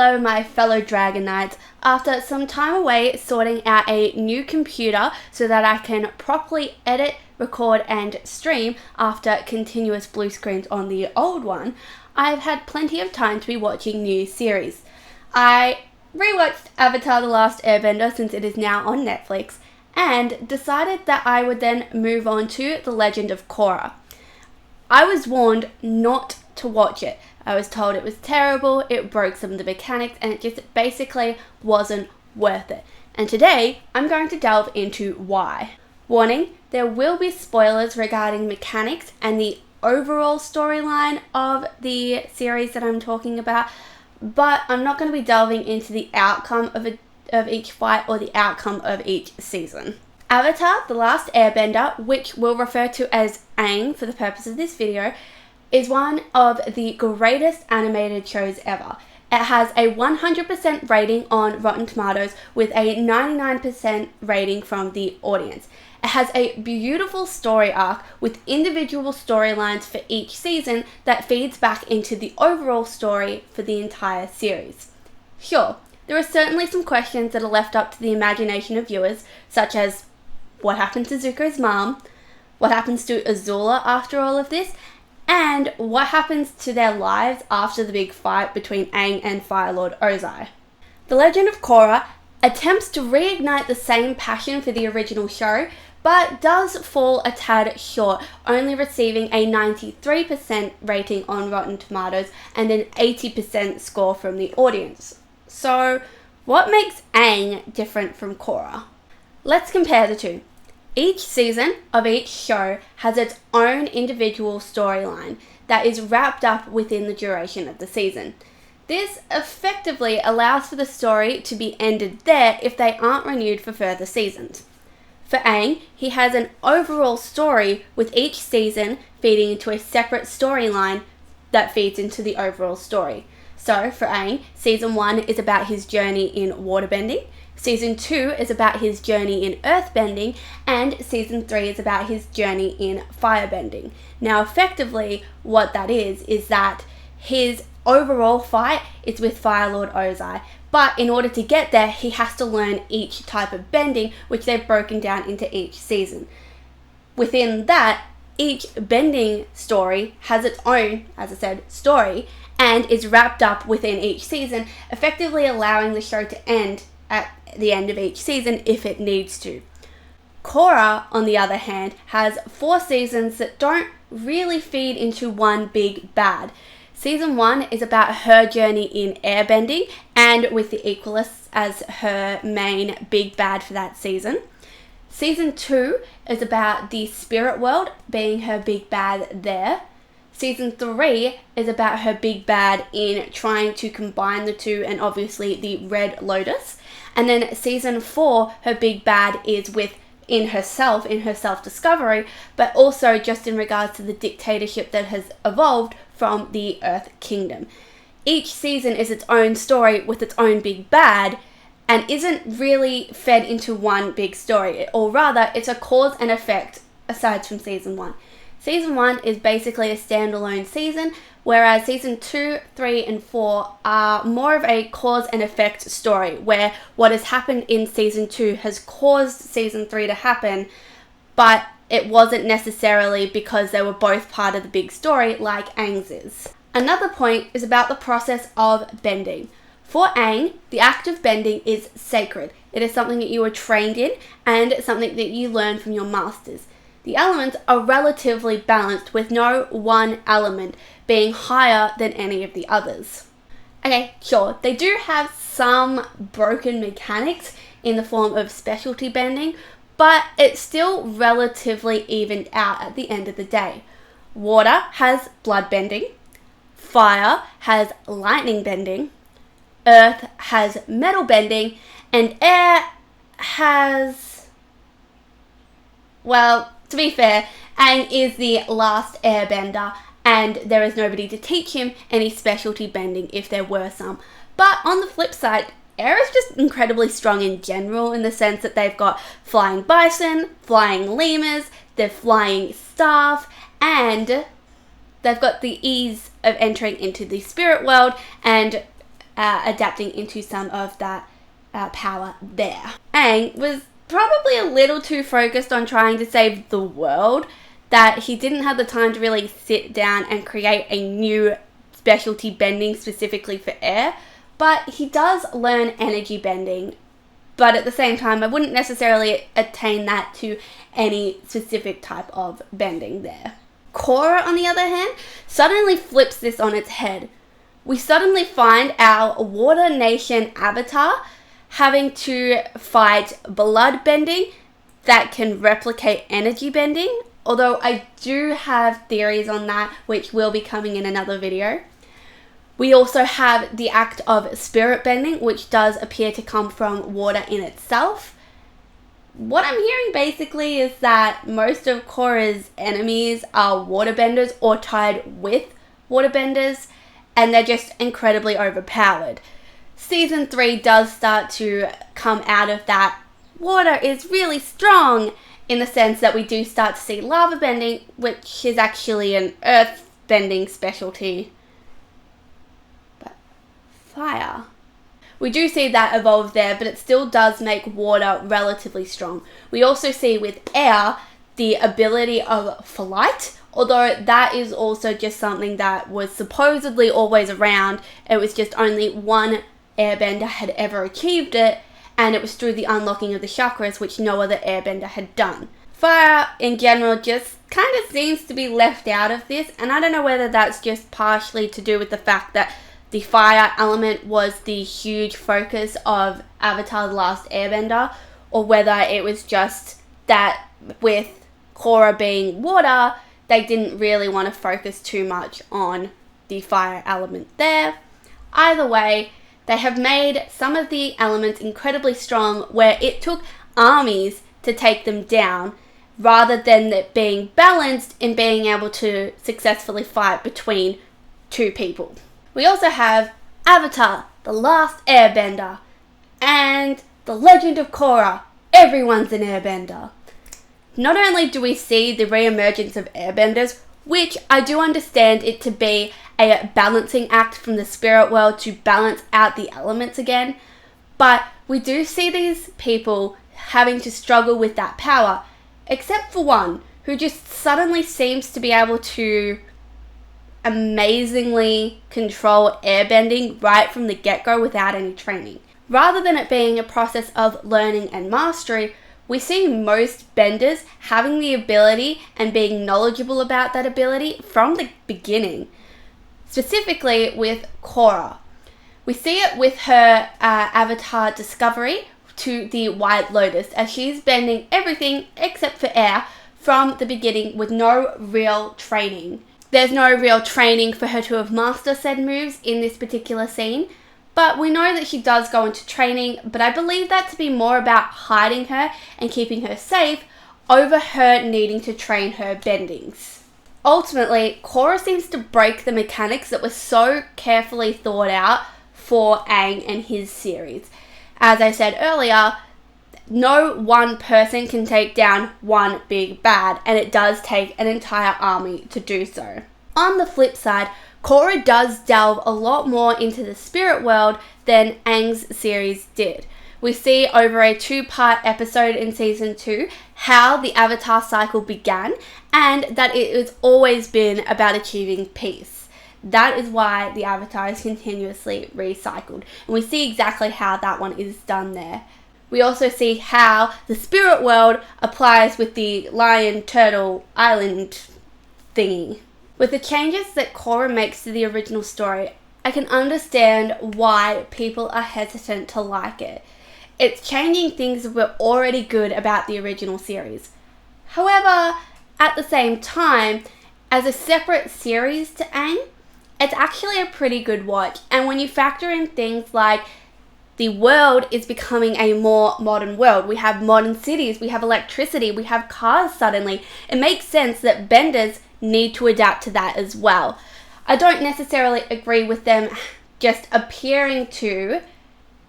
hello my fellow Dragon Knights. After some time away sorting out a new computer so that I can properly edit, record and stream after continuous blue screens on the old one, I've had plenty of time to be watching new series. I rewatched Avatar: The Last Airbender since it is now on Netflix and decided that I would then move on to The Legend of Korra. I was warned not to watch it. I was told it was terrible, it broke some of the mechanics, and it just basically wasn't worth it. And today, I'm going to delve into why. Warning, there will be spoilers regarding mechanics and the overall storyline of the series that I'm talking about, but I'm not going to be delving into the outcome of each fight or the outcome of each season. Avatar: The Last Airbender, which we'll refer to as Aang for the purpose of this video, is one of the greatest animated shows ever. It has a 100% rating on Rotten Tomatoes with a 99% rating from the audience. It has a beautiful story arc with individual storylines for each season that feeds back into the overall story for the entire series. Sure, there are certainly some questions that are left up to the imagination of viewers, such as what happened to Zuko's mom, what happens to Azula after all of this, and what happens to their lives after the big fight between Aang and Fire Lord Ozai. The Legend of Korra attempts to reignite the same passion for the original show, but does fall a tad short, only receiving a 93% rating on Rotten Tomatoes and an 80% score from the audience. So, what makes Aang different from Korra? Let's compare the two. Each season of each show has its own individual storyline that is wrapped up within the duration of the season. This effectively allows for the story to be ended there if they aren't renewed for further seasons. For Aang, he has an overall story with each season feeding into a separate storyline that feeds into the overall story. So for Aang, season 1 is about his journey in waterbending, season 2 is about his journey in earthbending, and season 3 is about his journey in firebending. Now effectively what that is that his overall fight is with Fire Lord Ozai, but in order to get there he has to learn each type of bending, which they've broken down into each season. Within that, each bending story has its own, as I said, story, and is wrapped up within each season, effectively allowing the show to end at the end of each season if it needs to. Korra, on the other hand, has 4 seasons that don't really feed into one big bad. Season 1 is about her journey in airbending, and with the Equalists as her main big bad for that season. Season 2 is about the spirit world being her big bad there. Season 3 is about her big bad in trying to combine the two, and obviously the Red Lotus. And then season 4, her big bad is in her self-discovery, but also just in regards to the dictatorship that has evolved from the Earth Kingdom. Each season is its own story with its own big bad, and isn't really fed into one big story, or rather, it's a cause and effect aside from season 1. Season 1 is basically a standalone season, whereas season 2, 3, and 4 are more of a cause and effect story, where what has happened in season 2 has caused season 3 to happen, but it wasn't necessarily because they were both part of the big story like Aang's is. Another point is about the process of bending. For Aang, the act of bending is sacred. It is something that you are trained in and something that you learn from your masters. The elements are relatively balanced, with no one element being higher than any of the others. Okay, sure, they do have some broken mechanics in the form of specialty bending, but it's still relatively evened out at the end of the day. Water has blood bending, fire has lightning bending, earth has metal bending, and air has, well, to be fair, Aang is the last airbender, and there is nobody to teach him any specialty bending if there were some. But on the flip side, air is just incredibly strong in general, in the sense that they've got flying bison, flying lemurs, they're flying staff, and they've got the ease of entering into the spirit world and adapting into some of that power there. Aang was probably a little too focused on trying to save the world that he didn't have the time to really sit down and create a new specialty bending specifically for air, but he does learn energy bending. But at the same time, I wouldn't necessarily attain that to any specific type of bending there. Korra, on the other hand, suddenly flips this on its head. We suddenly find our Water Nation avatar having to fight blood bending that can replicate energy bending, although I do have theories on that, which will be coming in another video. We also have the act of spirit bending, which does appear to come from water in itself. What I'm hearing basically is that most of Korra's enemies are waterbenders or tied with waterbenders, and they're just incredibly overpowered. Season 3 does start to come out of that. Water is really strong in the sense that we do start to see lava bending, which is actually an earth bending specialty. But fire. We do see that evolve there, but it still does make water relatively strong. We also see with air the ability of flight, although that is also just something that was supposedly always around. It was just only one airbender had ever achieved it, and it was through the unlocking of the chakras, which no other airbender had done. Fire, in general, just kind of seems to be left out of this, and I don't know whether that's just partially to do with the fact that the fire element was the huge focus of Avatar: The Last Airbender, or whether it was just that with Korra being water, they didn't really want to focus too much on the fire element there. Either way, they have made some of the elements incredibly strong where it took armies to take them down, rather than it being balanced in being able to successfully fight between two people. We also have Avatar: The Last Airbender and The Legend of Korra. Everyone's an airbender. Not only do we see the re-emergence of airbenders, which I do understand it to be a balancing act from the spirit world to balance out the elements again, but we do see these people having to struggle with that power, except for one who just suddenly seems to be able to amazingly control airbending right from the get-go without any training. Rather than it being a process of learning and mastery, we see most benders having the ability and being knowledgeable about that ability from the beginning. Specifically with Korra. We see it with her avatar discovery to the White Lotus, as she's bending everything except for air from the beginning with no real training. There's no real training for her to have mastered said moves in this particular scene, but we know that she does go into training, but I believe that to be more about hiding her and keeping her safe over her needing to train her bendings. Ultimately, Korra seems to break the mechanics that were so carefully thought out for Aang and his series. As I said earlier, no one person can take down one big bad, and it does take an entire army to do so. On the flip side, Korra does delve a lot more into the spirit world than Aang's series did. We see over a 2-part episode in season 2 how the Avatar cycle began, and that it has always been about achieving peace. That is why the Avatar is continuously recycled, and we see exactly how that one is done there. We also see how the spirit world applies with the lion, turtle, island thingy. With the changes that Korra makes to the original story, I can understand why people are hesitant to like it. It's changing things that were already good about the original series. However, at the same time, as a separate series to Aang, it's actually a pretty good watch. And when you factor in things like the world is becoming a more modern world, we have modern cities, we have electricity, we have cars suddenly, it makes sense that benders need to adapt to that as well. I don't necessarily agree with them just appearing to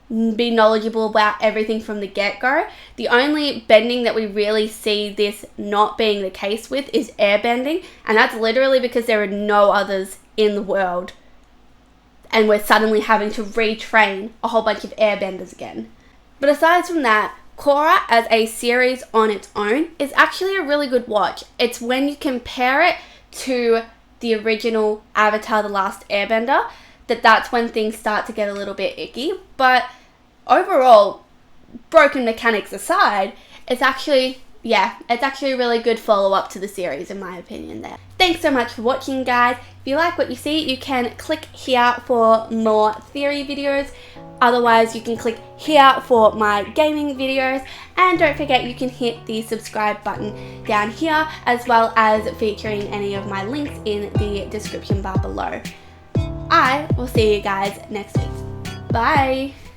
be knowledgeable about everything from the get-go. The only bending that we really see this not being the case with is airbending, and that's literally because there are no others in the world and we're suddenly having to retrain a whole bunch of airbenders again. But aside from that, Korra as a series on its own is actually a really good watch. It's when you compare it to the original Avatar The Last Airbender that's when things start to get a little bit icky. But overall, broken mechanics aside, it's actually a really good follow-up to the series in my opinion there. Thanks so much for watching, guys. If you like what you see, you can click here for more theory videos. Otherwise, you can click here for my gaming videos. And don't forget, you can hit the subscribe button down here, as well as featuring any of my links in the description bar below. I will see you guys next week. Bye!